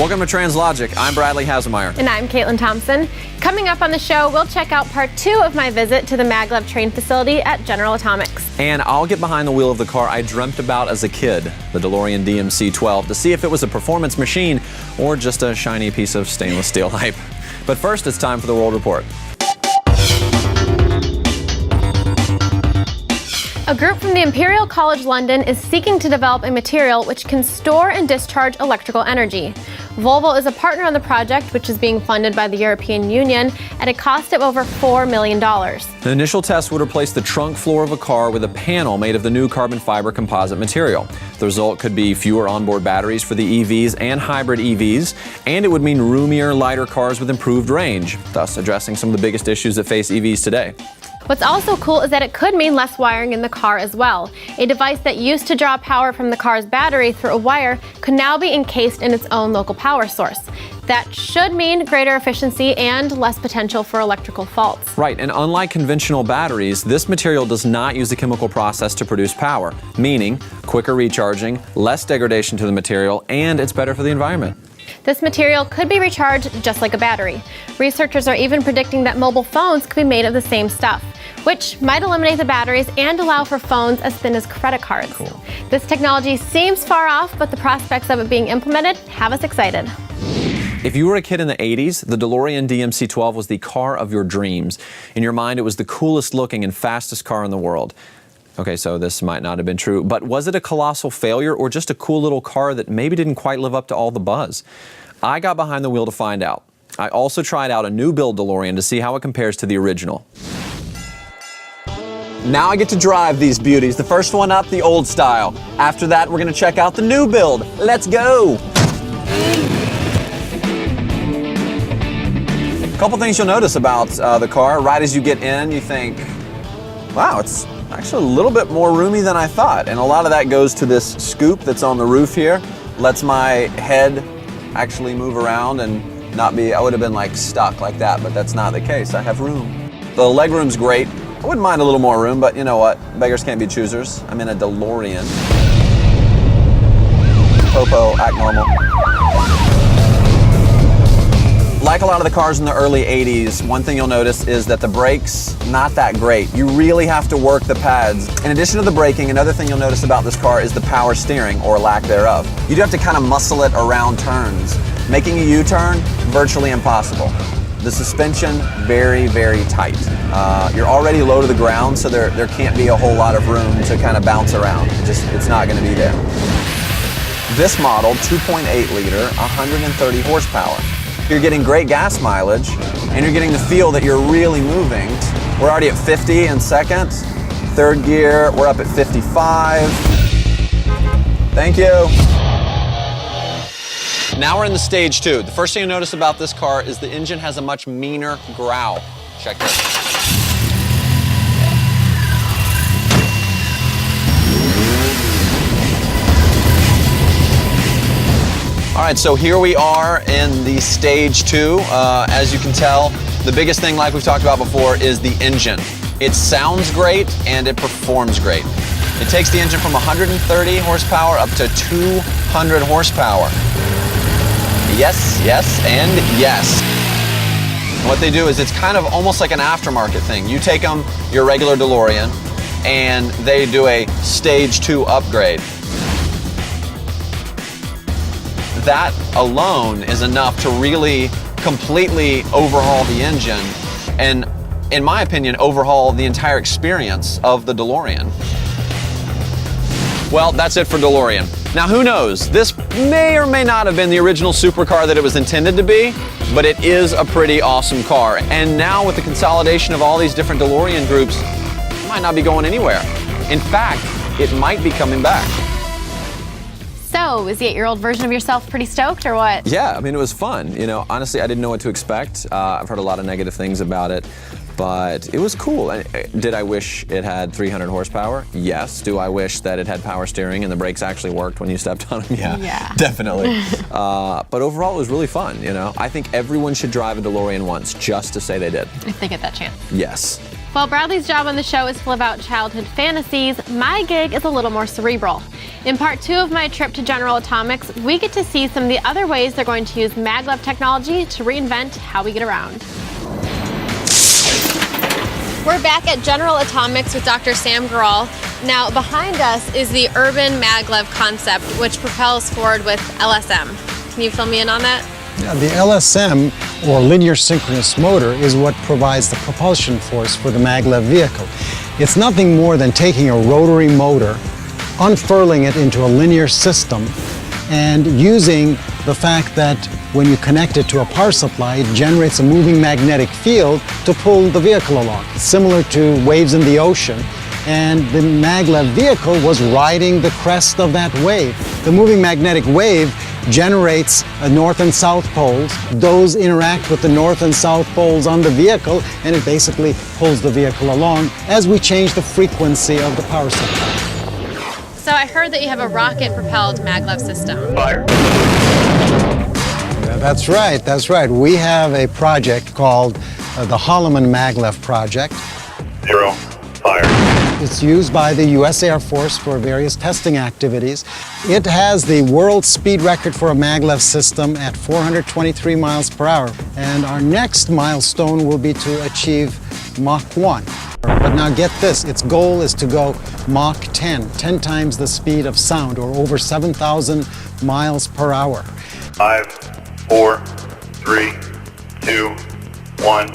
Welcome to TRANSLOGIC. I'm Bradley Hasemeyer. And I'm Caitlin Thompson. Coming up on the show, we'll check out part 2 of my visit to the mag-lev train facility at General Atomics. And I'll get behind the wheel of the car I dreamt about as a kid, the DeLorean DMC-12, to see if it was a performance machine or just a shiny piece of stainless steel hype. But first, it's time for the World Report. A group from the Imperial College London is seeking to develop a material which can store and discharge electrical energy. Volvo is a partner on the project, which is being funded by the European Union at a cost of over $4 million. The initial test would replace the trunk floor of a car with a panel made of the new carbon fiber composite material. The result could be fewer onboard batteries for the EVs and hybrid EVs, and it would mean roomier, lighter cars with improved range, thus addressing some of the biggest issues that face EVs today. What's also cool is that it could mean less wiring in the car as well. A device that used to draw power from the car's battery through a wire could now be encased in its own local power source. That should mean greater efficiency and less potential for electrical faults. Right, and unlike conventional batteries, this material does not use a chemical process to produce power, meaning quicker recharging, less degradation to the material, and it's better for the environment. This material could be recharged just like a battery. Researchers are even predicting that mobile phones could be made of the same stuff, which might eliminate the batteries and allow for phones as thin as credit cards. Cool. This technology seems far off, but the prospects of it being implemented have us excited. If you were a kid in the 80s, the DeLorean DMC-12 was the car of your dreams. In your mind, it was the coolest looking and fastest car in the world. Okay, so this might not have been true, but was it a colossal failure or just a cool little car that maybe didn't quite live up to all the buzz? I got behind the wheel to find out. I also tried out a new build DeLorean to see how it compares to the original. Now I get to drive these beauties. The first one up, the old style. After that, we're gonna check out the new build. Let's go! A couple things you'll notice about the car. Right as you get in, you think, wow, it's actually a little bit more roomy than I thought. And a lot of that goes to this scoop that's on the roof here. Lets my head actually move around and not be, I would have been like stuck like that, but that's not the case. I have room. The leg room's great. I wouldn't mind a little more room, but you know what? Beggars can't be choosers. I'm in a DeLorean. Popo, act normal. Like a lot of the cars in the early 80s, one thing you'll notice is that the brakes, not that great. You really have to work the pads. In addition to the braking, another thing you'll notice about this car is the power steering, or lack thereof. You do have to kind of muscle it around turns. Making a U-turn, virtually impossible. The suspension, very, very tight. You're already low to the ground, so there can't be a whole lot of room to kind of bounce around. It's not gonna be there. This model, 2.8 liter, 130 horsepower. You're getting great gas mileage, and you're getting the feel that you're really moving. We're already at 50 in second. Third gear, we're up at 55. Thank you. Now we're in the stage 2. The first thing you notice about this car is the engine has a much meaner growl. Check this. All right, so here we are in the stage 2. As you can tell, the biggest thing, like we've talked about before, is the engine. It sounds great and it performs great. It takes the engine from 130 horsepower up to 200 horsepower. Yes, yes, and yes. And what they do is it's kind of almost like an aftermarket thing. You take them, your regular DeLorean, and they do a stage 2 upgrade. That alone is enough to really completely overhaul the engine and, in my opinion, overhaul the entire experience of the DeLorean. Well, that's it for DeLorean. Now, who knows? This may or may not have been the original supercar that it was intended to be, but it is a pretty awesome car. And now with the consolidation of all these different DeLorean groups, it might not be going anywhere. In fact, it might be coming back. So, is the 8-year-old version of yourself pretty stoked or what? Yeah, I mean, it was fun. You know, honestly, I didn't know what to expect. I've heard a lot of negative things about it, but it was cool. Did I wish it had 300 horsepower? Yes. Do I wish that it had power steering and the brakes actually worked when you stepped on them? Yeah. Definitely. But overall, it was really fun, you know? I think everyone should drive a DeLorean once just to say they did. If they get that chance. Yes. While Bradley's job on the show is to live out childhood fantasies, my gig is a little more cerebral. In part 2 of my trip to General Atomics, we get to see some of the other ways they're going to use mag-lev technology to reinvent how we get around. We're back at General Atomics with Dr. Sam Garral. Now, behind us is the urban mag-lev concept, which propels forward with LSM. Can you fill me in on that? Yeah, the LSM, or linear synchronous motor, is what provides the propulsion force for the mag-lev vehicle. It's nothing more than taking a rotary motor, unfurling it into a linear system, and using the fact that when you connect it to a power supply, it generates a moving magnetic field to pull the vehicle along, similar to waves in the ocean. And the mag-lev vehicle was riding the crest of that wave. The moving magnetic wave generates north and south poles. Those interact with the north and south poles on the vehicle, and it basically pulls the vehicle along as we change the frequency of the power supply. So I heard that you have a rocket-propelled mag-lev system. Fire. Yeah, that's right. We have a project called the Holloman Mag-lev Project. 0. Fire. It's used by the U.S. Air Force for various testing activities. It has the world speed record for a mag-lev system at 423 miles per hour. And our next milestone will be to achieve Mach 1. But now get this, its goal is to go Mach 10 times the speed of sound, or over 7,000 miles per hour. 5, 4, 3, 2, 1,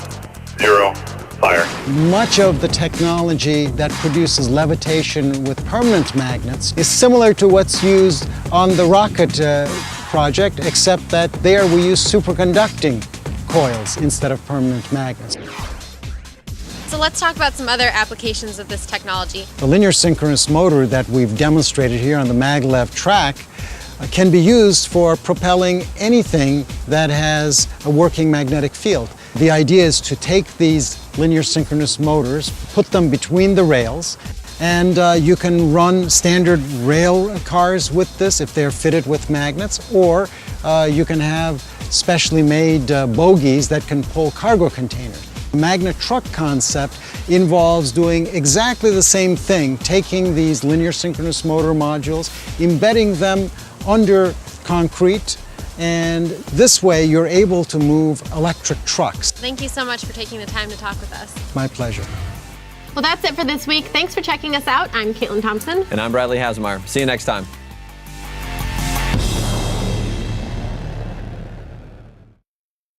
0. Fire. Much of the technology that produces levitation with permanent magnets is similar to what's used on the rocket project, except that there we use superconducting coils instead of permanent magnets. So let's talk about some other applications of this technology. The linear synchronous motor that we've demonstrated here on the mag-lev track can be used for propelling anything that has a working magnetic field. The idea is to take these linear synchronous motors, put them between the rails, and you can run standard rail cars with this if they're fitted with magnets, or you can have specially made bogies that can pull cargo containers. The magnet truck concept involves doing exactly the same thing, taking these linear synchronous motor modules, embedding them under concrete, and this way you're able to move electric trucks. Thank you so much for taking the time to talk with us. My pleasure. Well, that's it for this week. Thanks for checking us out. I'm Caitlin Thompson. And I'm Bradley Hasmeyer. See you next time.